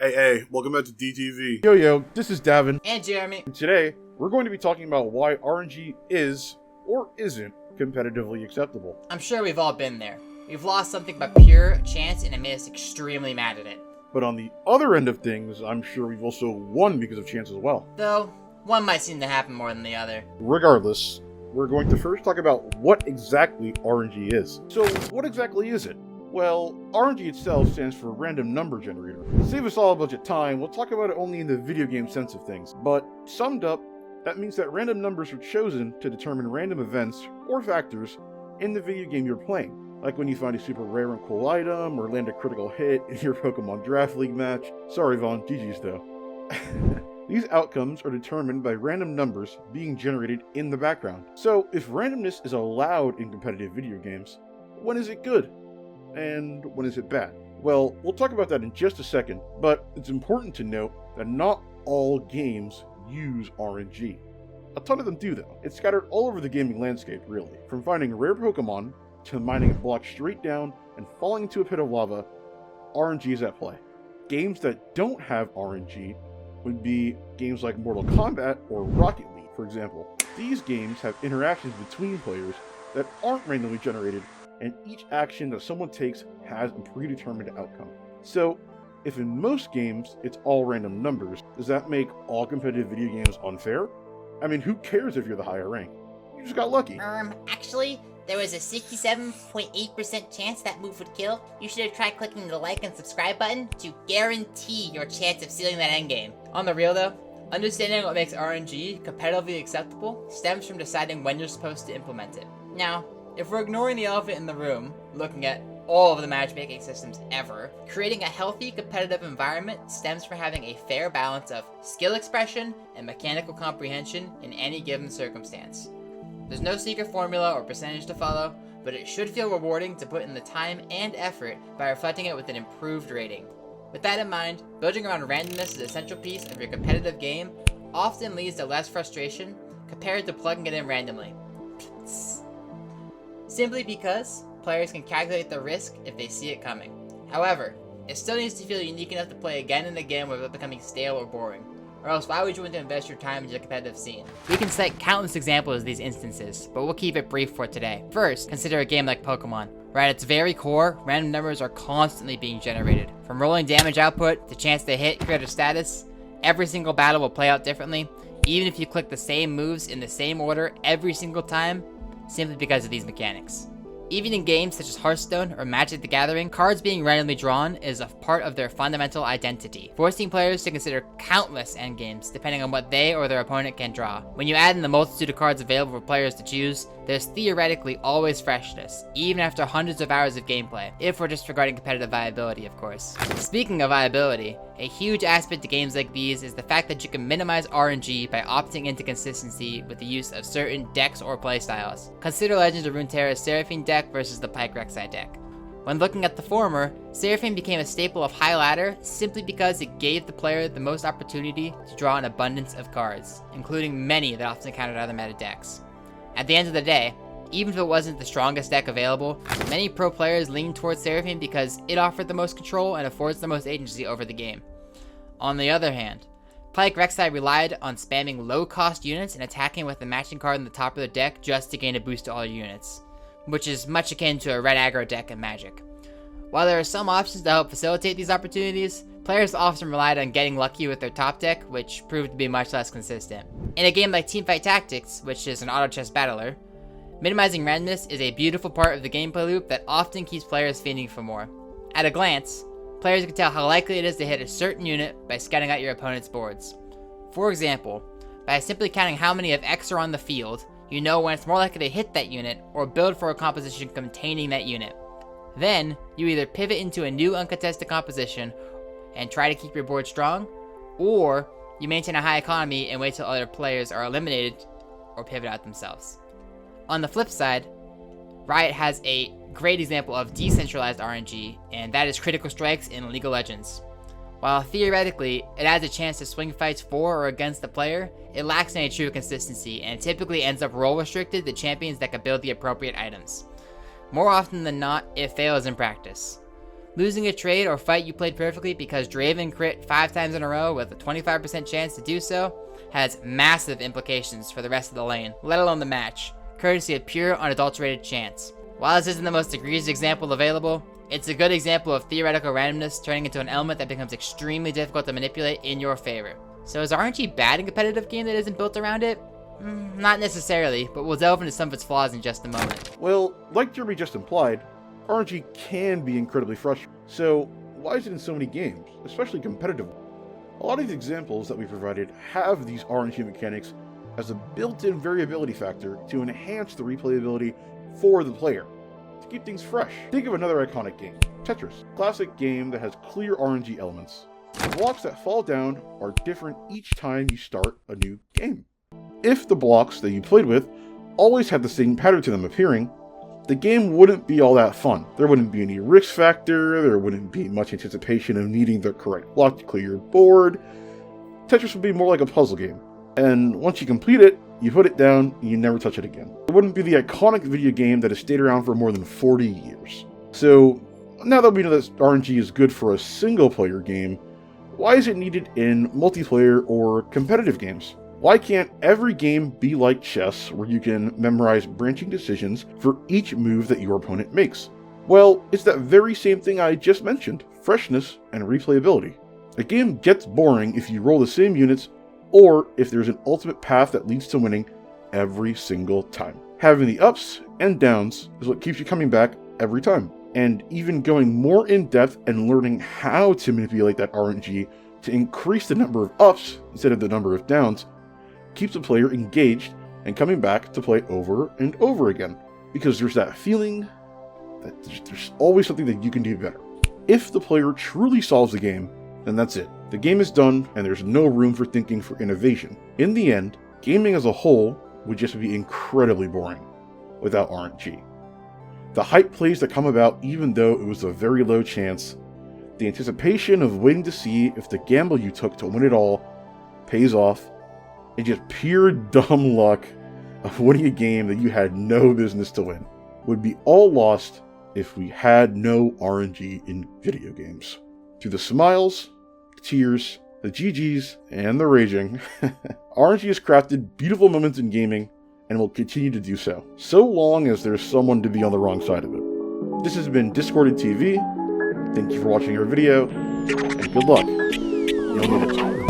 Hey, welcome back to DTV. Yo, this is Davin. And Jeremy. And today, we're going to be talking about why RNG is, or isn't, competitively acceptable. I'm sure we've all been there. We've lost something by pure chance and it made us extremely mad at it. But on the other end of things, I'm sure we've also won because of chance as well. Though, one might seem to happen more than the other. Regardless, we're going to first talk about what exactly RNG is. So, what exactly is it? Well, RNG itself stands for Random Number Generator. To save us all a bunch of time, we'll talk about it only in the video game sense of things. But, summed up, that means that random numbers are chosen to determine random events or factors in the video game you're playing. Like when you find a super rare and cool item, or land a critical hit in your Pokemon Draft League match. Sorry Vaughn, GG's though. These outcomes are determined by random numbers being generated in the background. So, if randomness is allowed in competitive video games, when is it good? And when is it bad? Well, we'll talk about that in just a second, but it's important to note that not all games use RNG. A ton of them do though. It's scattered all over the gaming landscape, really. From finding rare Pokemon, to mining a block straight down and falling into a pit of lava, RNG is at play. Games that don't have RNG would be games like Mortal Kombat or Rocket League, for example. These games have interactions between players that aren't randomly generated, and each action that someone takes has a predetermined outcome. So, if in most games it's all random numbers, does that make all competitive video games unfair? I mean, who cares if you're the higher rank? You just got lucky. Actually, there was a 67.8% chance that move would kill. You should have tried clicking the like and subscribe button to guarantee your chance of sealing that endgame. On the real though, understanding what makes RNG competitively acceptable stems from deciding when you're supposed to implement it. Now, if we're ignoring the elephant in the room, looking at all of the matchmaking systems ever, creating a healthy competitive environment stems from having a fair balance of skill expression and mechanical comprehension in any given circumstance. There's no secret formula or percentage to follow, but it should feel rewarding to put in the time and effort by reflecting it with an improved rating. With that in mind, building around randomness as a central piece of your competitive game often leads to less frustration compared to plugging it in randomly. Simply because players can calculate the risk if they see it coming. However, it still needs to feel unique enough to play again and again without becoming stale or boring. Or else why would you want to invest your time into the competitive scene? We can cite countless examples of these instances, but we'll keep it brief for today. First, consider a game like Pokemon, where at its very core, random numbers are constantly being generated. From rolling damage output to chance to hit, creator status, every single battle will play out differently, even if you click the same moves in the same order every single time, simply because of these mechanics. Even in games such as Hearthstone or Magic the Gathering, cards being randomly drawn is a part of their fundamental identity, forcing players to consider countless endgames depending on what they or their opponent can draw. When you add in the multitude of cards available for players to choose, there's theoretically always freshness, even after hundreds of hours of gameplay, if we're disregarding competitive viability, of course. Speaking of viability, a huge aspect to games like these is the fact that you can minimize RNG by opting into consistency with the use of certain decks or playstyles. Consider Legends of Runeterra's Seraphine deck versus the Pike Rek'Sai deck. When looking at the former, Seraphine became a staple of High Ladder simply because it gave the player the most opportunity to draw an abundance of cards, including many that often countered other meta decks. At the end of the day, even if it wasn't the strongest deck available, many pro players leaned towards Seraphine because it offered the most control and affords the most agency over the game. On the other hand, Pike Rek'Sai relied on spamming low-cost units and attacking with the matching card in the top of the deck just to gain a boost to all your units, which is much akin to a red aggro deck in Magic. While there are some options to help facilitate these opportunities, players often relied on getting lucky with their top deck, which proved to be much less consistent. In a game like Teamfight Tactics, which is an auto chess battler, minimizing randomness is a beautiful part of the gameplay loop that often keeps players fiending for more. At a glance, players can tell how likely it is to hit a certain unit by scouting out your opponent's boards. For example, by simply counting how many of X are on the field, you know when it's more likely to hit that unit or build for a composition containing that unit. Then, you either pivot into a new uncontested composition and try to keep your board strong, or you maintain a high economy and wait till other players are eliminated or pivot out themselves. On the flip side, Riot has a great example of decentralized RNG, and that is Critical Strikes in League of Legends. While theoretically, it adds a chance to swing fights for or against the player, it lacks any true consistency and typically ends up role restricted to champions that can build the appropriate items. More often than not, it fails in practice. Losing a trade or fight you played perfectly because Draven crit 5 times in a row with a 25% chance to do so has massive implications for the rest of the lane, let alone the match, courtesy of pure unadulterated chance. While this isn't the most egregious example available, it's a good example of theoretical randomness turning into an element that becomes extremely difficult to manipulate in your favor. So is RNG bad in a competitive game that isn't built around it? Not necessarily, but we'll delve into some of its flaws in just a moment. Well, like Jeremy just implied, RNG can be incredibly frustrating. So why is it in so many games, especially competitive? A lot of these examples that we provided have these RNG mechanics as a built-in variability factor to enhance the replayability for the player, to keep things fresh. Think of another iconic game, Tetris. Classic game that has clear RNG elements. The blocks that fall down are different each time you start a new game. If the blocks that you played with always had the same pattern to them appearing, the game wouldn't be all that fun. There wouldn't be any risk factor, there wouldn't be much anticipation of needing the correct block to clear your board. Tetris would be more like a puzzle game, and once you complete it, you put it down and you never touch it again. It wouldn't be the iconic video game that has stayed around for more than 40 years. So, now that we know that RNG is good for a single player game, why is it needed in multiplayer or competitive games? Why can't every game be like chess, where you can memorize branching decisions for each move that your opponent makes? Well, it's that very same thing I just mentioned, freshness and replayability. A game gets boring if you roll the same units, or if there's an ultimate path that leads to winning every single time. Having the ups and downs is what keeps you coming back every time. And even going more in depth and learning how to manipulate that RNG to increase the number of ups instead of the number of downs keeps the player engaged and coming back to play over and over again, because there's that feeling that there's always something that you can do better. If the player truly solves the game, then that's it. The game is done and there's no room for thinking for innovation. In the end, gaming as a whole would just be incredibly boring without RNG. The hype plays that come about even though it was a very low chance, the anticipation of waiting to see if the gamble you took to win it all pays off, and just pure dumb luck of winning a game that you had no business to win would be all lost if we had no RNG in video games. Through the smiles, the tears, the GGs, and the raging, RNG has crafted beautiful moments in gaming and will continue to do so long as there's someone to be on the wrong side of it. This has been Discorded TV. Thank you for watching our video, and good luck. You'll need it.